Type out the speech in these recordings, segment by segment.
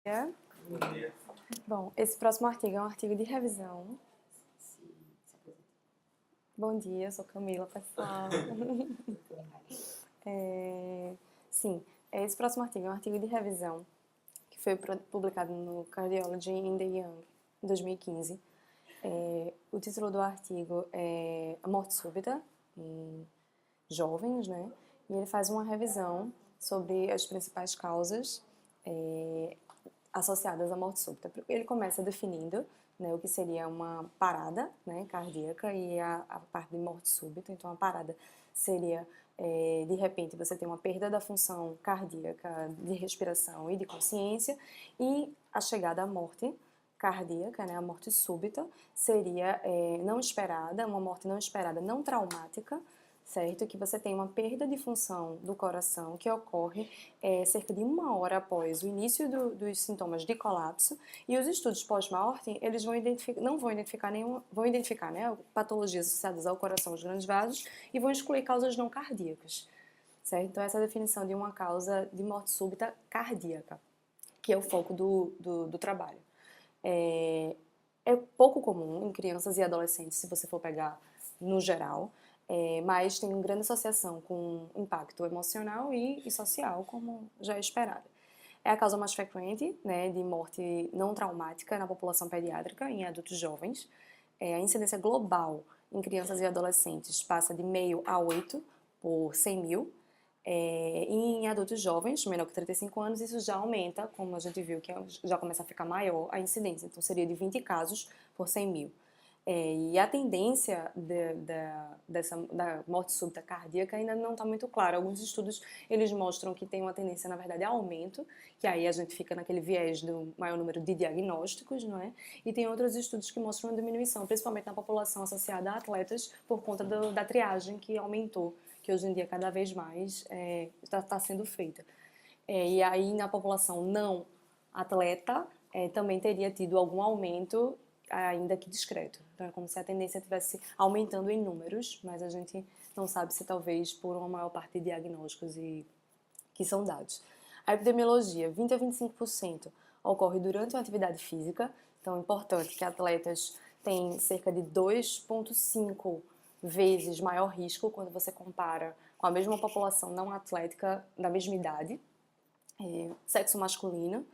dia. Bom dia. Bom, esse próximo artigo é um artigo de revisão. Bom dia, eu sou Camila, pessoal. Sim, esse próximo artigo é um artigo de revisão que foi publicado no Cardiology in the Young, em 2015. O título do artigo é A Morte Súbita em Jovens, né? E ele faz uma revisão sobre as principais causas associadas à morte súbita. Ele começa definindo, né, o que seria uma parada, né, cardíaca e a parte de morte súbita. Então, a parada seria, de repente, você tem uma perda da função cardíaca, de respiração e de consciência, e a chegada à morte cardíaca, né, a morte súbita, seria não esperada, uma morte não esperada, não traumática, certo? Que você tem uma perda de função do coração que ocorre cerca de 1 hora após o início dos sintomas de colapso, e os estudos pós-mortem, eles vão identificar, né, patologias associadas ao coração, os grandes vasos, e vão excluir causas não cardíacas, certo? Então essa é a definição de uma causa de morte súbita cardíaca, que é o foco do trabalho. É pouco comum em crianças e adolescentes, se você for pegar no geral, mas tem uma grande associação com impacto emocional e social, como já é esperado. É a causa mais frequente, né, de morte não traumática na população pediátrica em adultos jovens. A incidência global em crianças e adolescentes passa de 0,5 a 8 por 100 mil. E em adultos jovens, menor que 35 anos, isso já aumenta, como a gente viu, que já começa a ficar maior a incidência. Então, seria de 20 casos por 100 mil. E a tendência da morte súbita cardíaca ainda não está muito clara. Alguns estudos, eles mostram que tem uma tendência, na verdade, a aumento, que aí a gente fica naquele viés do maior número de diagnósticos, não é? E tem outros estudos que mostram uma diminuição, principalmente na população associada a atletas, por conta da triagem que aumentou, que hoje em dia cada vez mais está sendo feita. E aí na população não atleta também teria tido algum aumento, ainda que discreto. Então é como se a tendência estivesse aumentando em números, mas a gente não sabe se talvez por uma maior parte de diagnósticos que são dados. A epidemiologia, 20 a 25% ocorre durante uma atividade física, então é importante que atletas têm cerca de 2,5 vezes maior risco quando você compara com a mesma população não atlética da mesma idade, sexo masculino.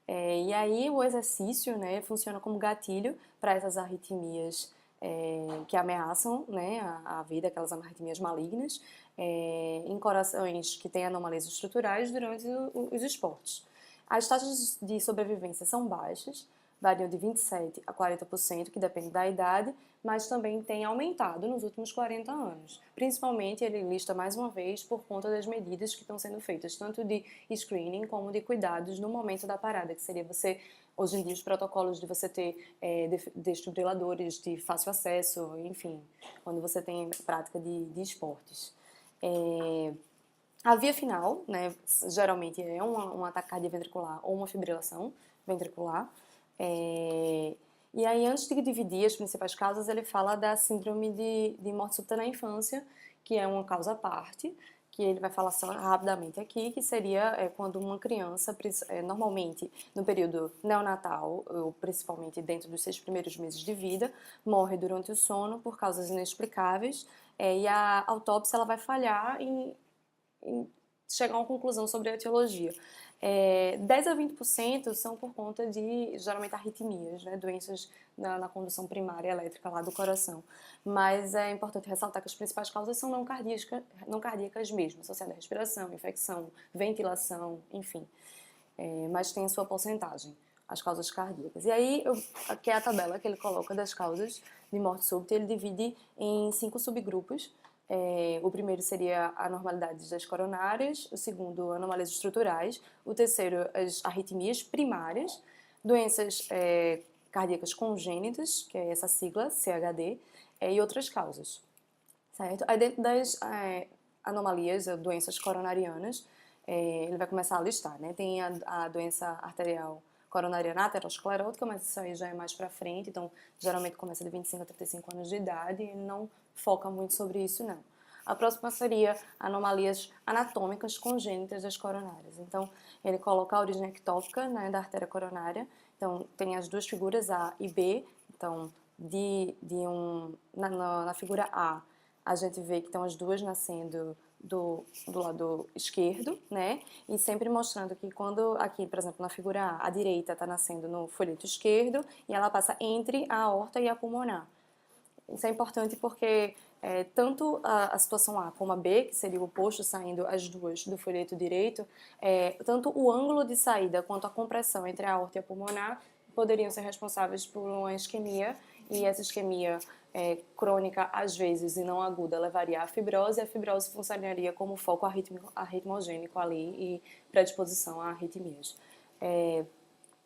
E aí o exercício, né, funciona como gatilho para essas arritmias que ameaçam, né, a vida, aquelas arritmias malignas, em corações que têm anomalias estruturais durante os esportes. As taxas de sobrevivência são baixas, variam de 27% a 40%, que depende da idade, mas também tem aumentado nos últimos 40 anos. Principalmente, ele lista mais uma vez por conta das medidas que estão sendo feitas, tanto de screening como de cuidados no momento da parada, que seria você, hoje em dia, os protocolos de você ter desfibriladores de fácil acesso, enfim, quando você tem prática de esportes. A via final, né, geralmente é um ataque cardioventricular ou uma fibrilação ventricular. E aí, antes de dividir as principais causas, ele fala da síndrome de morte súbita na infância, que é uma causa à parte, que ele vai falar só rapidamente aqui, que seria quando uma criança, normalmente no período neonatal, ou principalmente dentro dos 6 primeiros meses de vida, morre durante o sono por causas inexplicáveis, e a autópsia ela vai falhar em chegar a uma conclusão sobre a etiologia. 10 a 20% são por conta de, geralmente, arritmias, né, doenças na condução primária elétrica lá do coração. Mas é importante ressaltar que as principais causas são não cardíacas mesmo, associadas à respiração, infecção, ventilação, enfim. Mas tem a sua porcentagem, as causas cardíacas. E aí, aqui é a tabela que ele coloca das causas de morte súbita, ele divide em 5 subgrupos. O primeiro seria anormalidades das coronárias, o segundo, anomalias estruturais, o terceiro, as arritmias primárias, doenças cardíacas congênitas, que é essa sigla, CHD, e outras causas, certo? Aí dentro das anomalias, doenças coronarianas, ele vai começar a listar, né? Tem a doença arterial coronariana aterosclerótica, mas isso aí já é mais pra frente, então geralmente começa de 25 a 35 anos de idade e não foca muito sobre isso, não. A próxima seria anomalias anatômicas congênitas das coronárias. Então, ele coloca a origem ectópica, né, da artéria coronária. Então, tem as duas figuras A e B. Então, na figura A gente vê que estão as duas nascendo do lado esquerdo, né? E sempre mostrando que quando aqui, por exemplo, na figura A direita está nascendo no folheto esquerdo e ela passa entre a aorta e a pulmonar. Isso é importante porque tanto a situação A como a B, que seria o oposto, saindo as duas do folheto direito, tanto o ângulo de saída quanto a compressão entre a aorta e a pulmonar poderiam ser responsáveis por uma isquemia, e essa isquemia crônica, às vezes, e não aguda, levaria à fibrose, e a fibrose funcionaria como foco arritmogênico ali e predisposição a arritmias.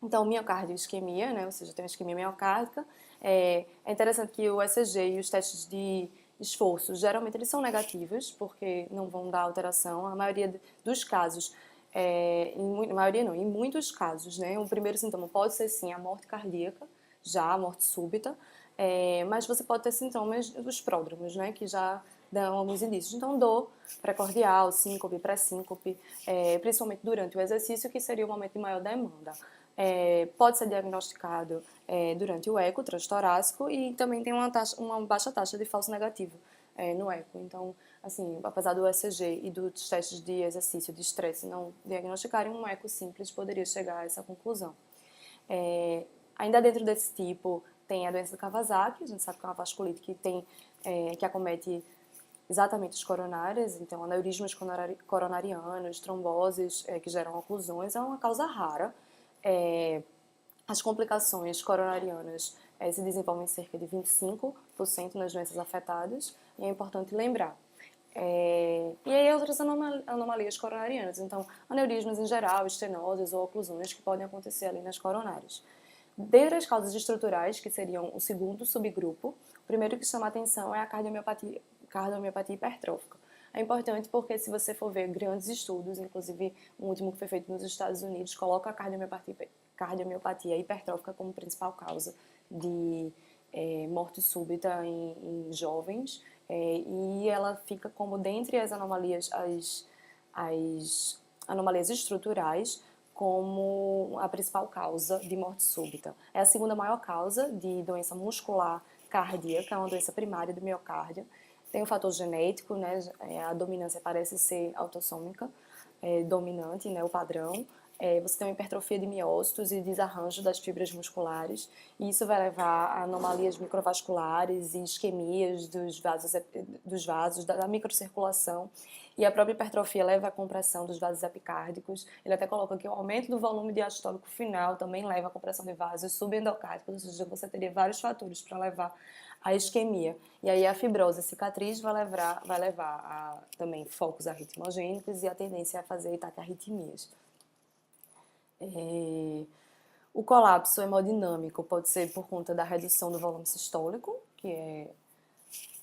Então, miocárdio isquemia, né, ou seja, tem uma isquemia miocárdica. É interessante que o ECG e os testes de esforço, geralmente eles são negativos, porque não vão dar alteração. A maioria dos casos, em muitos casos, né, o primeiro sintoma pode ser sim a morte cardíaca, já a morte súbita, mas você pode ter sintomas dos pródromos, né, que já dão alguns indícios. Então, dor precordial, síncope, pré-síncope, principalmente durante o exercício, que seria o momento de maior demanda. Pode ser diagnosticado durante o eco transtorácico e também tem uma baixa taxa de falso negativo no eco. Então, assim, apesar do ECG e dos testes de exercício de estresse não diagnosticarem, um eco simples poderia chegar a essa conclusão. Ainda dentro desse tipo, tem a doença do Kawasaki. A gente sabe que é uma vasculite que acomete exatamente os coronários, então aneurismas coronarianos, tromboses que geram oclusões, é uma causa rara. As complicações coronarianas se desenvolvem em cerca de 25% nas doenças afetadas, e é importante lembrar. E aí outras anomalias coronarianas, então aneurismas em geral, estenoses ou oclusões que podem acontecer ali nas coronárias. Dentre as causas estruturais, que seriam o segundo subgrupo, o primeiro que chama a atenção é a cardiomiopatia hipertrófica. É importante porque se você for ver grandes estudos, inclusive um último que foi feito nos Estados Unidos, coloca a cardiomiopatia hipertrófica como principal causa de morte súbita em jovens, e ela fica como dentre as anomalias estruturais como a principal causa de morte súbita. É a segunda maior causa de doença muscular cardíaca, é uma doença primária do miocárdio. Tem um fator genético, né? A dominância parece ser autossômica, dominante, né? O padrão. Você tem uma hipertrofia de miócitos e desarranjo das fibras musculares, e isso vai levar a anomalias microvasculares e isquemias dos vasos, da microcirculação, e a própria hipertrofia leva à compressão dos vasos epicárdicos. Ele até coloca que o aumento do volume diastólico final também leva à compressão de vasos subendocárdicos, ou seja, você teria vários fatores para levar à isquemia. E aí a fibrose, a cicatriz, vai levar a também focos arritmogênicos e a tendência a fazer taquiarritmias. O colapso hemodinâmico pode ser por conta da redução do volume sistólico, que é,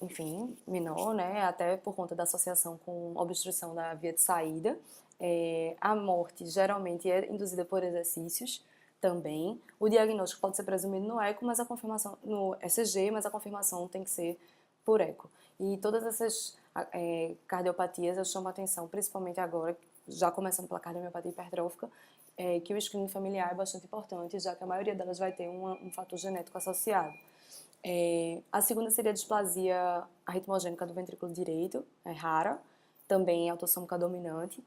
enfim, menor, né? Até por conta da associação com obstrução da via de saída. A morte geralmente é induzida por exercícios também. O diagnóstico pode ser presumido no eco, mas a confirmação no ECG, mas a confirmação tem que ser por eco. E todas essas cardiopatias eu chamo a atenção, principalmente agora, já começando pela cardiomiopatia hipertrófica, que o screening familiar é bastante importante, já que a maioria delas vai ter um fator genético associado. A segunda seria a displasia arritmogênica do ventrículo direito, é rara, também é autossômica dominante.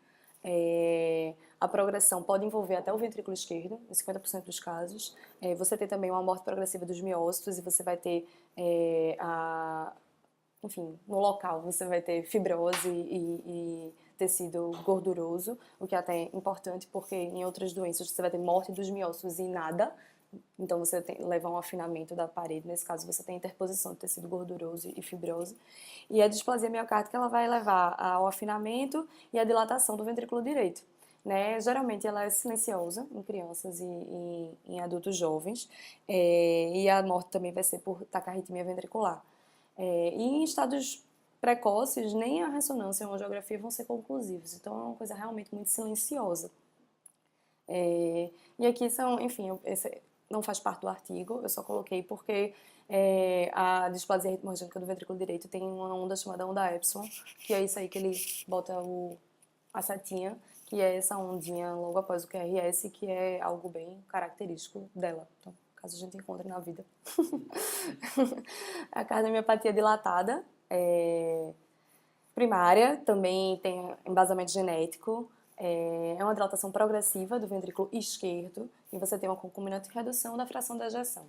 A progressão pode envolver até o ventrículo esquerdo, em 50% dos casos. Você tem também uma morte progressiva dos miócitos, e você vai ter, enfim, no local você vai ter fibrose e tecido gorduroso, o que é até importante porque em outras doenças você vai ter morte dos miócitos e nada, então você leva a um afinamento da parede. Nesse caso você tem interposição de tecido gorduroso e fibrose. E a displasia miocárdica ela vai levar ao afinamento e à dilatação do ventrículo direito, né? Geralmente ela é silenciosa em crianças e em adultos jovens, e a morte também vai ser por taquiarritmia ventricular. E em estados precoces, nem a ressonância e a angiografia vão ser conclusivos, então é uma coisa realmente muito silenciosa. E aqui são, enfim, não faz parte do artigo, eu só coloquei porque a displasia ritmogênica do ventrículo direito tem uma onda chamada onda epsilon, que é isso aí que ele bota a setinha, que é essa ondinha logo após o QRS, que é algo bem característico dela. Então, caso a gente encontre na vida. A cardiomiopatia dilatada primária também tem embasamento genético. É uma dilatação progressiva do ventrículo esquerdo e você tem uma concomitante redução da fração da ejeção.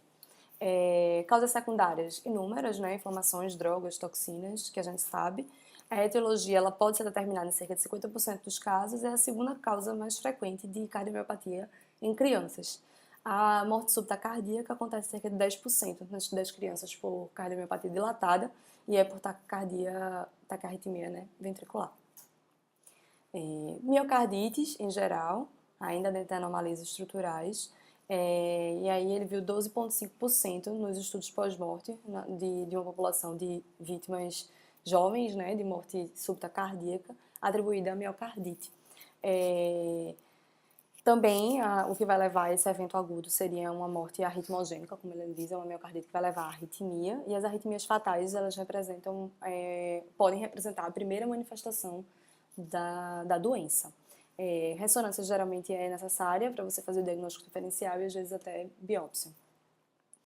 Causas secundárias inúmeras, né? Inflamações, drogas, toxinas, que a gente sabe. A etiologia ela pode ser determinada em cerca de 50% dos casos e é a segunda causa mais frequente de cardiomiopatia em crianças. A morte súbita cardíaca acontece em cerca de 10% das crianças por cardiomiopatia dilatada e é por taquiarritmia, né, ventricular. Miocardites, em geral, ainda dentro de anomalias estruturais, e aí ele viu 12,5% nos estudos pós-morte de uma população de vítimas jovens, né, de morte súbita cardíaca, atribuída a miocardite. Também, o que vai levar a esse evento agudo seria uma morte arritmogênica, como ele diz, é uma miocardite que vai levar à arritmia, e as arritmias fatais, elas podem representar a primeira manifestação da doença. Ressonância geralmente é necessária para você fazer o diagnóstico diferencial e às vezes até biópsia.